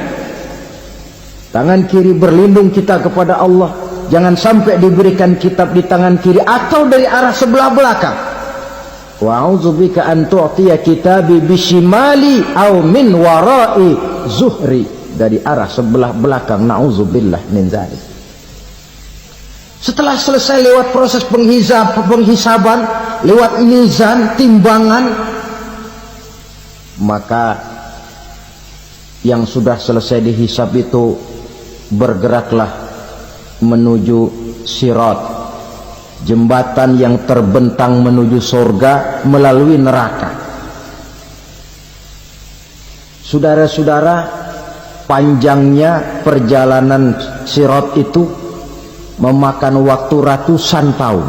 S1: Tangan kiri berlindung kita kepada Allah, jangan sampai diberikan kitab di tangan kiri atau dari arah sebelah belakang. Wa a'udzubika an tu'tiya kitabi bishimali aw min wara'i zuhri, dari arah sebelah belakang. Na'udzubillah min dzalik. Setelah selesai lewat proses penghisaban, lewat mizan, timbangan, maka yang sudah selesai dihisab itu bergeraklah menuju sirat, jembatan yang terbentang menuju surga melalui neraka. Saudara-saudara, panjangnya perjalanan sirat itu memakan waktu ratusan tahun.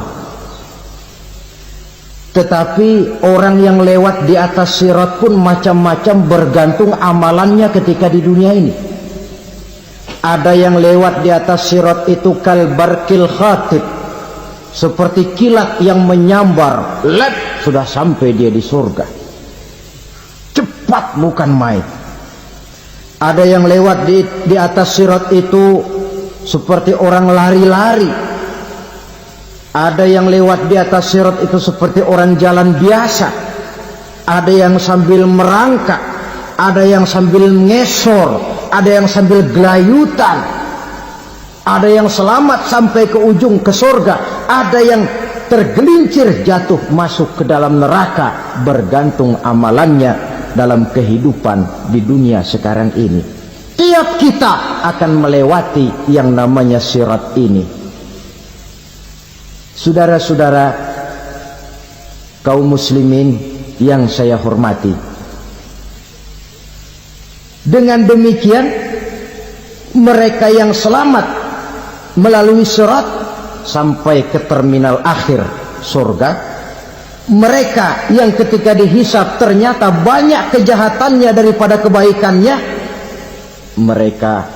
S1: Tetapi orang yang lewat di atas sirat pun macam-macam, bergantung amalannya ketika di dunia ini. Ada yang lewat di atas sirat itu kalbarkil khatib, seperti kilat yang menyambar, lep, sudah sampai dia di surga. Cepat bukan main. Ada yang lewat di atas sirat itu seperti orang lari-lari. Ada yang lewat di atas sirat itu seperti orang jalan biasa. Ada yang sambil merangkak, ada yang sambil ngesor, ada yang sambil gelayutan, ada yang selamat sampai ke ujung ke surga, ada yang tergelincir jatuh masuk ke dalam neraka, bergantung amalannya dalam kehidupan di dunia sekarang ini. Tiap kita akan melewati yang namanya sirat ini. Saudara-saudara kaum muslimin yang saya hormati, Dengan demikian mereka yang selamat melalui sirat sampai ke terminal akhir surga, mereka yang ketika dihisab ternyata banyak kejahatannya daripada kebaikannya, mereka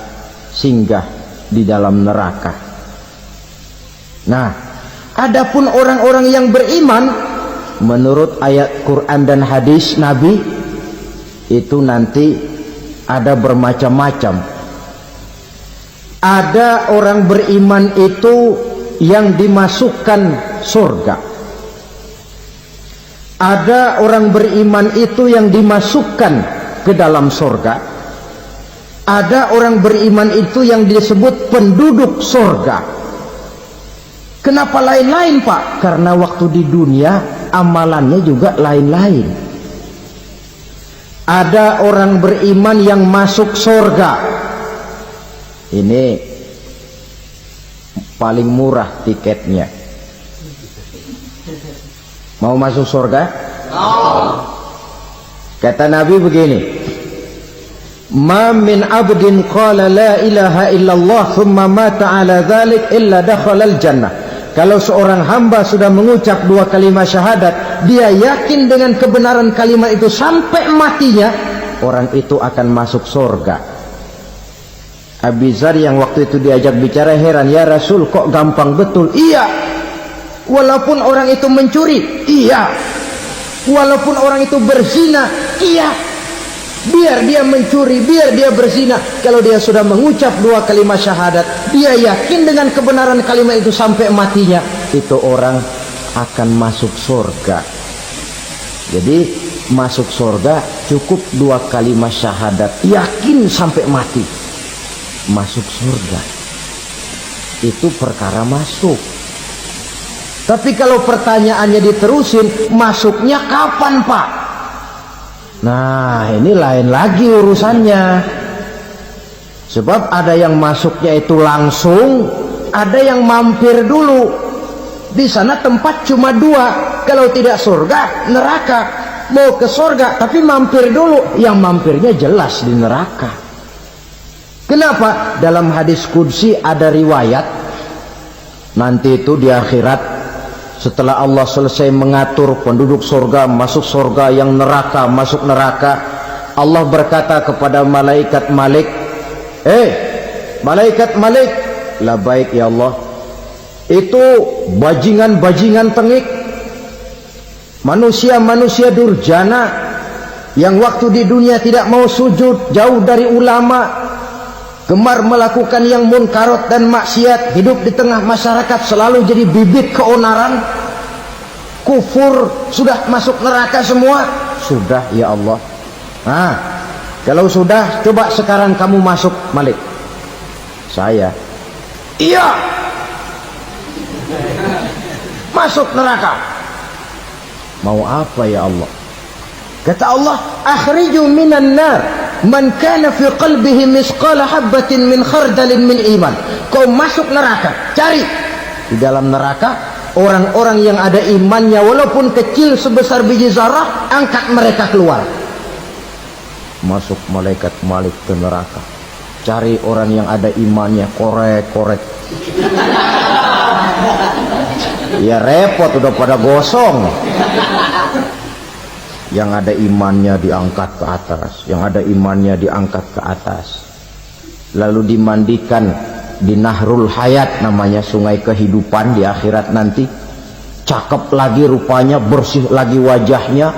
S1: singgah di dalam neraka. Nah, adapun orang-orang yang beriman menurut ayat Quran dan hadis Nabi itu nanti ada bermacam-macam. Ada orang beriman itu yang dimasukkan surga. Ada orang beriman itu yang dimasukkan ke dalam surga. Ada orang beriman itu yang disebut penduduk surga. Kenapa lain-lain, Pak? Karena waktu di dunia amalannya juga lain-lain. Ada orang beriman yang masuk surga. Ini paling murah tiketnya. Mau masuk surga? Kata Nabi begini, ma min abdin qala la ilaha illallah thumma mata ala dhalik illa dakhalal jannah. Kalau seorang hamba sudah mengucap dua kalimat syahadat, dia yakin dengan kebenaran kalimat itu sampai matinya, orang itu akan masuk surga. Abi Dzar yang waktu itu diajak bicara heran, ya Rasul kok gampang betul? Iya, walaupun orang itu mencuri, iya, walaupun orang itu berzina, iya, biar dia mencuri, biar dia berzina, kalau dia sudah mengucap dua kalimat syahadat, dia yakin dengan kebenaran kalimat itu sampai matinya, itu orang akan masuk surga. Jadi masuk surga cukup dua kalimat syahadat, yakin sampai mati, masuk surga. Itu perkara masuk. Tapi kalau pertanyaannya diterusin, masuknya kapan, Pak? Nah, ini lain lagi urusannya. Sebab ada yang masuknya itu langsung, ada yang mampir dulu. Di sana tempat cuma dua, kalau tidak surga, neraka. Mau ke surga tapi mampir dulu, yang mampirnya jelas di neraka. Kenapa? Dalam hadis qudsi ada riwayat, nanti itu di akhirat, setelah Allah selesai mengatur penduduk surga masuk surga, yang neraka masuk neraka, Allah berkata kepada malaikat Malik, malaikat Malik, labaik ya Allah, itu bajingan-bajingan tengik, manusia-manusia durjana yang waktu di dunia tidak mau sujud, jauh dari ulama, gemar melakukan yang munkarat dan maksiat, hidup di tengah masyarakat selalu jadi bibit keonaran, kufur, sudah masuk neraka semua. Sudah ya Allah. Nah, kalau sudah, coba sekarang kamu masuk, Malik. Saya, iya, masuk neraka. Mau apa ya Allah? Kata Allah, akhriju minan nar man kana fi qalbihi misqala habatin min khardalin min iman. Kau masuk neraka, cari di dalam neraka orang-orang yang ada imannya walaupun kecil sebesar biji zarah, angkat mereka keluar. Masuk malaikat Malik ke neraka, cari orang yang ada imannya, korek-korek. Ya repot, udah pada gosong. Yang ada imannya diangkat ke atas, yang ada imannya diangkat ke atas, lalu dimandikan di Nahrul Hayat, namanya sungai kehidupan di akhirat nanti. Cakep lagi rupanya, bersih lagi wajahnya,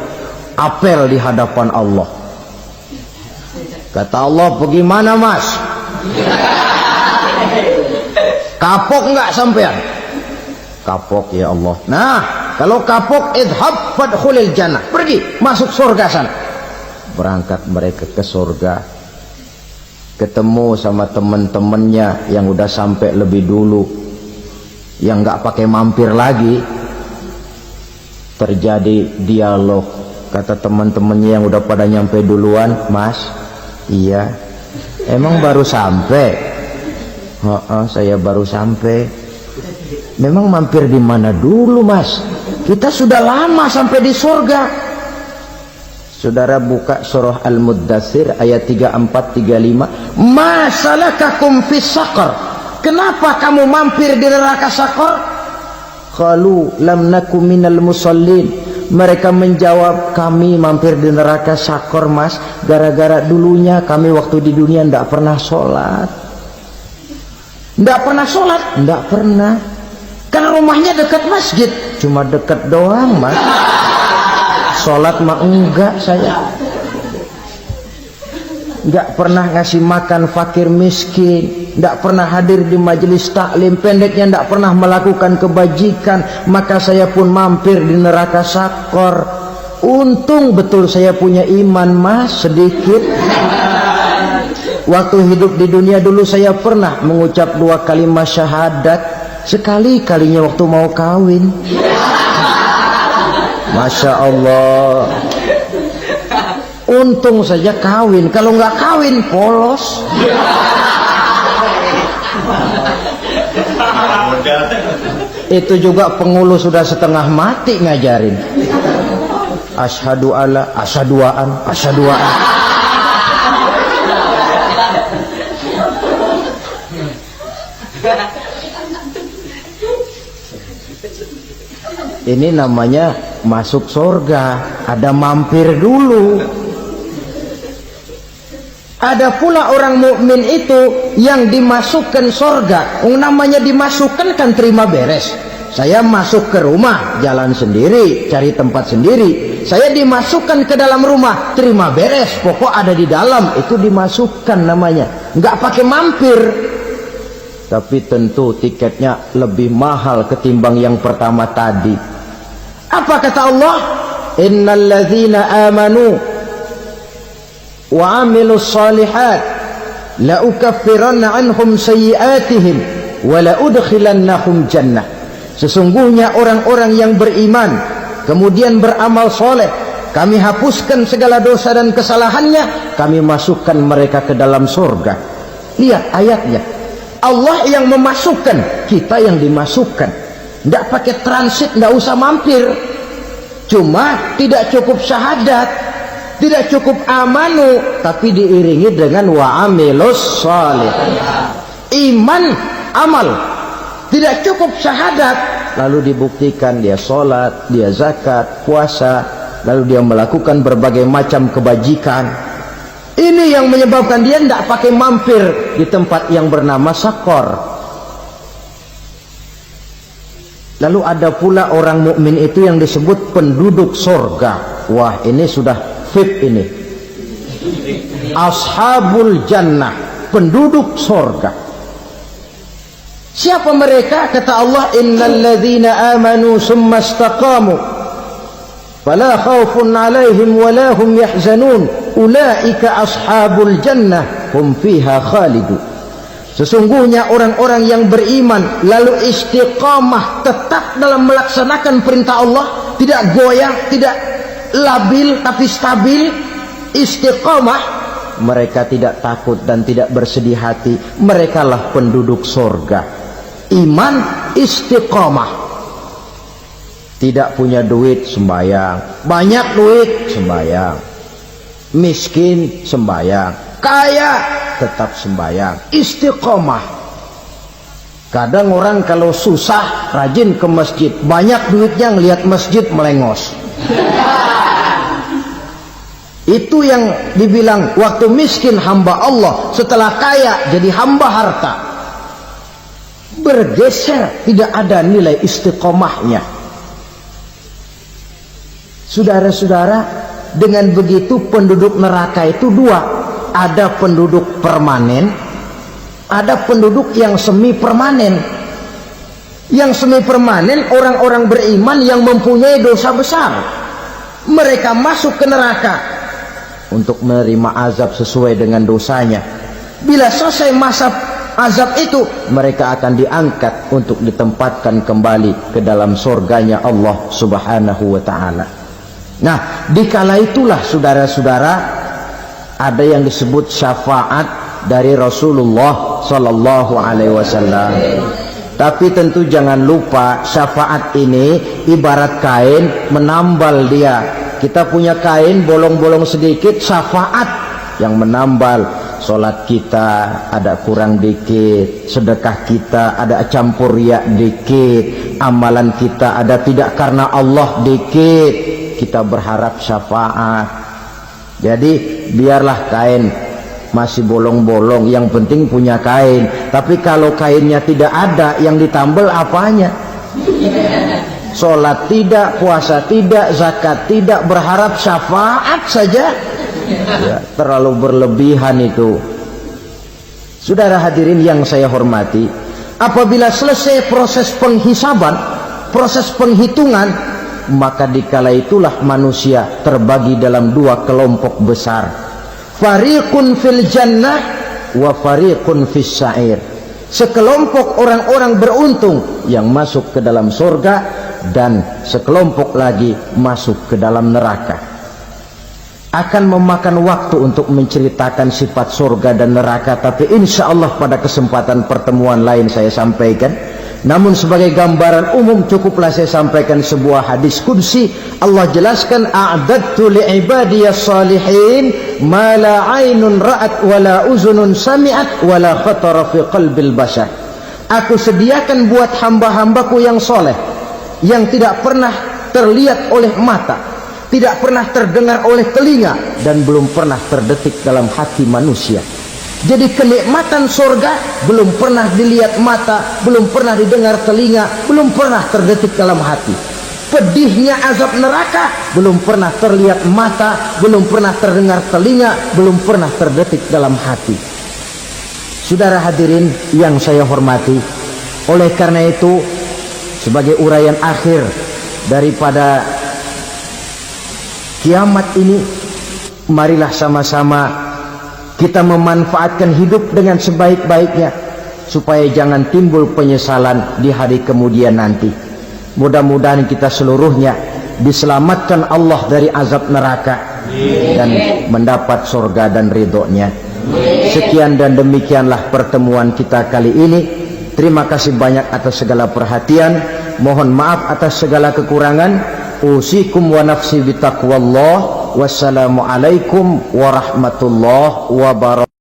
S1: apel di hadapan Allah. Kata Allah, bagaimana mas? Kapok nggak sampean? Kapok ya Allah. Nah, kalau kapok, idhab fadkhulil jannah, pergi masuk surga sana. Berangkat mereka ke surga, ketemu sama teman-temannya yang udah sampai lebih dulu, yang nggak pakai mampir lagi. Terjadi dialog. Kata teman-temannya yang udah pada nyampe duluan, mas, iya, emang baru sampai? Saya baru sampai. Memang mampir di mana dulu mas? Kita sudah lama sampai di surga. Saudara buka surah Al-Muddatsir ayat 34-35. Ma salakakum fis saqar? Kenapa kamu mampir di neraka Saqar? Qalu lam nakum minal musallin. Mereka menjawab, kami mampir di neraka Saqar, Mas, gara-gara dulunya kami waktu di dunia tidak pernah sholat. Tidak pernah sholat? Tidak pernah. Kan rumahnya dekat masjid, cuma dekat doang, Mas. Sholat mah enggak saya. Enggak pernah ngasih makan fakir miskin, enggak pernah hadir di majelis taklim, pendeknya enggak pernah melakukan kebajikan, maka saya pun mampir di neraka Saqar. Untung betul saya punya iman, Mas, sedikit. Waktu hidup di dunia dulu saya pernah mengucap 2 kalimat syahadat, sekali-kalinya waktu mau kawin. Masya Allah. Untung saja kawin, kalau nggak kawin polos. Itu juga pengulu sudah setengah mati ngajarin. Asyhadu alla, asyaduaan, asyaduaan. Ini namanya masuk surga, ada mampir dulu. Ada pula orang mukmin itu yang dimasukkan surga. Namanya dimasukkan kan terima beres. Saya masuk ke rumah, jalan sendiri, cari tempat sendiri. Saya dimasukkan ke dalam rumah, terima beres, pokok ada di dalam, itu dimasukkan namanya. Nggak pakai mampir. Tapi tentu tiketnya lebih mahal ketimbang yang pertama tadi. Apa kata Allah? Innal ladzina amanu wa amilus salihat la ukaffiranna anhum sayyi'atihim wa la udkhilannahum jannah. Sesungguhnya orang-orang yang beriman kemudian beramal soleh, kami hapuskan segala dosa dan kesalahannya, kami masukkan mereka ke dalam surga. Lihat ayatnya, Allah yang memasukkan, kita yang dimasukkan. Tidak pakai transit, tidak usah mampir. Cuma tidak cukup syahadat, tidak cukup amanu, tapi diiringi dengan wa'amilus salih. Iman, amal. Tidak cukup syahadat, lalu dibuktikan dia sholat, dia zakat, puasa, lalu dia melakukan berbagai macam kebajikan. Ini yang menyebabkan dia tidak pakai mampir di tempat yang bernama Saqar. Lalu ada pula orang mukmin itu yang disebut penduduk surga. Wah, ini sudah VIP ini. Ashabul jannah, penduduk surga. Siapa mereka? Kata Allah, innal ladzina amanu summa istaqamu fala khaufun 'alaihim wa la hum yahzanun ulaika ashabul jannah hum fiha khalidun. Sesungguhnya orang-orang yang beriman lalu istiqamah, tetap dalam melaksanakan perintah Allah, tidak goyang, tidak labil tapi stabil, istiqamah, mereka tidak takut dan tidak bersedih hati. Merekalah penduduk surga. Iman, istiqamah. Tidak punya duit, sembahyang. Banyak duit, sembahyang. Miskin, sembahyang. Kaya, tetap sembahyang. Istiqamah. Kadang orang kalau susah rajin ke masjid, banyak duitnya ngelihat masjid melengos. Itu yang dibilang waktu miskin hamba Allah, setelah kaya jadi hamba harta. Bergeser, tidak ada nilai istiqomahnya. Saudara-saudara, dengan begitu penduduk neraka itu dua. Ada penduduk permanen, ada penduduk yang semi permanen. Yang semi permanen orang-orang beriman yang mempunyai dosa besar. Mereka masuk ke neraka untuk menerima azab sesuai dengan dosanya. Bila selesai masa azab itu, mereka akan diangkat untuk ditempatkan kembali ke dalam surganya Allah Subhanahu wa ta'ala. Nah, dikala itulah saudara-saudara, ada yang disebut syafaat dari Rasulullah Sallallahu Alaihi Wasallam. Tapi tentu jangan lupa, syafaat ini ibarat kain, menambal dia. kita punya kain bolong-bolong sedikit, syafaat yang menambal. Sholat kita ada kurang dikit, sedekah kita ada campur riak dikit, amalan kita ada tidak karena Allah dikit, kita berharap syafaat. Jadi biarlah kain masih bolong-bolong, yang penting punya kain. Tapi kalau kainnya tidak ada, yang ditambal apanya? Sholat tidak, puasa tidak, zakat tidak, berharap syafaat saja, ya, terlalu berlebihan itu. Saudara hadirin yang saya hormati, apabila selesai proses penghisaban, proses penghitungan, maka dikala itulah manusia terbagi dalam dua kelompok besar. Fariqun fil jannah wa fariqun fis sa'ir. Sekelompok orang-orang beruntung yang masuk ke dalam surga, dan sekelompok lagi masuk ke dalam neraka. Akan memakan waktu untuk menceritakan sifat surga dan neraka, tapi insya Allah pada kesempatan pertemuan lain saya sampaikan. Namun sebagai gambaran umum cukuplah saya sampaikan sebuah hadis qudsi. Allah jelaskan, a'dadtu li'ibadiyas salihin ma la aynun ra'at wa la uzunun sami'at wa la khatara fi qalbil bashar. Aku sediakan buat hamba-hambaku yang soleh, yang tidak pernah terlihat oleh mata, tidak pernah terdengar oleh telinga, dan belum pernah terdetik dalam hati manusia. Jadi kenikmatan surga belum pernah dilihat mata, belum pernah didengar telinga, belum pernah terdetik dalam hati. Pedihnya azab neraka belum pernah terlihat mata, belum pernah terdengar telinga, belum pernah terdetik dalam hati. Saudara hadirin yang saya hormati, oleh karena itu sebagai uraian akhir daripada kiamat ini, marilah sama-sama kita memanfaatkan hidup dengan sebaik-baiknya, supaya jangan timbul penyesalan di hari kemudian nanti. Mudah-mudahan kita seluruhnya diselamatkan Allah dari azab neraka dan mendapat surga dan ridhonya. Sekian dan demikianlah pertemuan kita kali ini. Terima kasih banyak atas segala perhatian. Mohon maaf atas segala kekurangan. Usikum wa nafsi bitaqwallah. Wassalamualaikum warahmatullahi wabarakatuh.